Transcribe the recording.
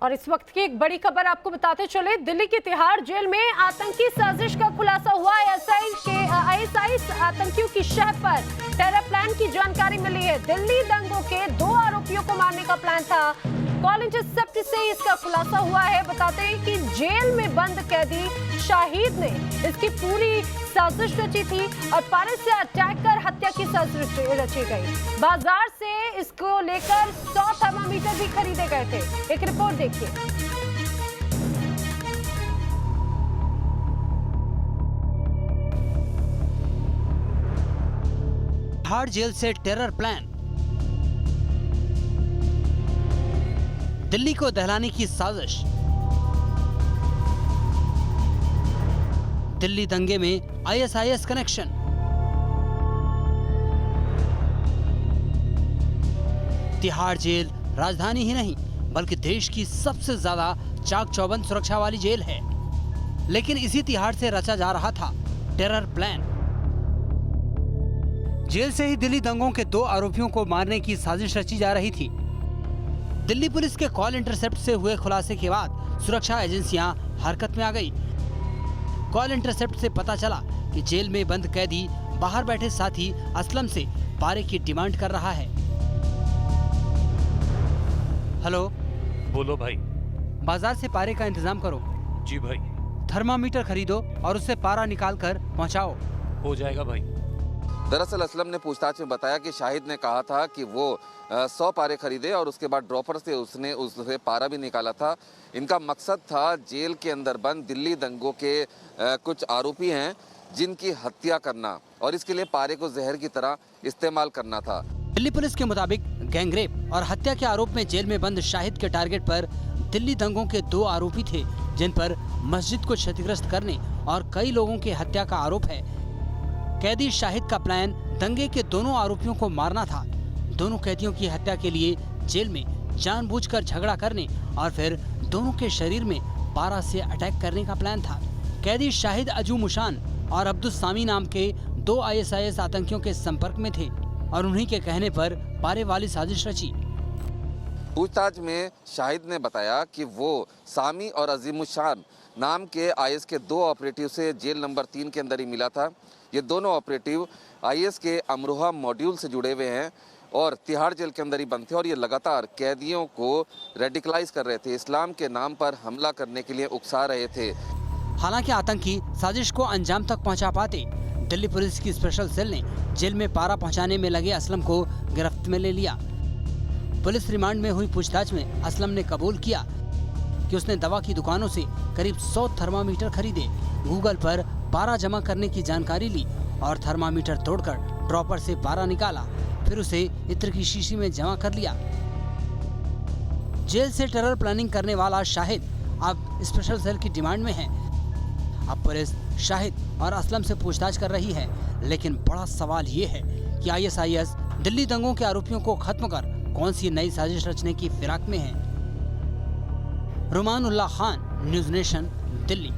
और इस वक्त की एक बड़ी खबर आपको बताते चले, दिल्ली की तिहाड़ जेल में आतंकी साजिश का खुलासा हुआ। आईएसआई आतंकियों की शह पर टेरर प्लान की जानकारी मिली है। दिल्ली दंगों के 2 आरोपियों को मारने का प्लान था। कॉल इंटरसेप्ट से इसका खुलासा हुआ है। बताते हैं कि जेल में बंद कैदी शाहिद ने इसकी पूरी साजिश रची थी और पारे से अटैक कर हत्या की साजिश रची गई। बाजार से इसको लेकर 100 थर्मामीटर भी खरीदे गए थे। एक रिपोर्ट देखिए। तिहाड़ जेल से टेरर प्लान, दिल्ली को दहलाने की साजिश, दिल्ली दंगे में आईएसआईएस कनेक्शन, तिहाड़ जेल राजधानी ही नहीं बल्कि देश की सबसे ज्यादा चाक चौबंद सुरक्षा वाली जेल है। लेकिन इसी तिहाड़ से रचा जा रहा था टेरर प्लान। जेल से ही दिल्ली दंगों के 2 आरोपियों को मारने की साजिश रची जा रही थी। दिल्ली पुलिस के कॉल इंटरसेप्ट से हुए खुलासे के बाद सुरक्षा एजेंसियां हरकत में आ गई। कॉल इंटरसेप्ट से पता चला कि जेल में बंद कैदी बाहर बैठे साथी असलम से पारे की डिमांड कर रहा है। हेलो, बोलो भाई। बाजार से पारे का इंतजाम करो। जी भाई। थर्मामीटर खरीदो और उससे पारा निकाल कर पहुंचाओ। हो जाएगा भाई। दरअसल असलम ने पूछताछ में बताया कि शाहिद ने कहा था कि वो 100 पारे खरीदे और उसके बाद ड्रॉपर से उसने पारा भी निकाला था। इनका मकसद था जेल के अंदर बंद दिल्ली दंगों के कुछ आरोपी हैं जिनकी हत्या करना और इसके लिए पारे को जहर की तरह इस्तेमाल करना था। दिल्ली पुलिस के मुताबिक गैंगरेप और हत्या के आरोप में जेल में बंद शाहिद के टारगेट पर दिल्ली दंगों के 2 आरोपी थे, जिन पर मस्जिद को क्षतिग्रस्त करने और कई लोगों की हत्या का आरोप है। कैदी शाहिद का प्लान दंगे के दोनों आरोपियों को मारना था। दोनों कैदियों की हत्या के लिए जेल में जानबूझकर झगड़ा करने और फिर दोनों के शरीर में पारा से अटैक करने का प्लान था। कैदी शाहिद अजू मुशान और अब्दुल सामी नाम के 2 आईएसआईएस आतंकियों के संपर्क में थे और उन्हीं के कहने पर पारे वाली साजिश रची। पूछताछ में शाहिद ने बताया कि वो सामी और अजीमुशान नाम के आईएस के 2 ऑपरेटिव से जेल नंबर 3 के अंदर ही मिला था। ये दोनों ऑपरेटिव आईएस के अमरोहा मॉड्यूल से जुड़े हुए हैं और तिहाड़ जेल के अंदर ही बंद थे और ये लगातार कैदियों को रेडिकलाइज कर रहे थे, इस्लाम के नाम पर हमला करने के लिए उकसा रहे थे। हालांकि आतंकी साजिश को अंजाम तक पहुंचा पाते, दिल्ली पुलिस की स्पेशल सेल ने जेल में पारा पहुंचाने में लगे असलम को गिरफ्त में ले लिया। पुलिस रिमांड में हुई पूछताछ में असलम ने कबूल किया कि उसने दवा की दुकानों से करीब 100 थर्मामीटर खरीदे, गूगल पर पारा जमा करने की जानकारी ली और थर्मामीटर तोड़कर ड्रॉपर से पारा निकाला, फिर उसे इत्र की शीशी में जमा कर लिया। जेल से टेरर प्लानिंग करने वाला शाहिद अब स्पेशल सेल की डिमांड में है। अब पुलिस शाहिद और असलम से पूछताछ कर रही है, लेकिन बड़ा सवाल ये है कि आईएसआईएस दिल्ली दंगों के आरोपियों को खत्म कर कौन सी नई साजिश रचने की फिराक में है। रुमान उल्लाह खान, न्यूज़ नेशन, दिल्ली।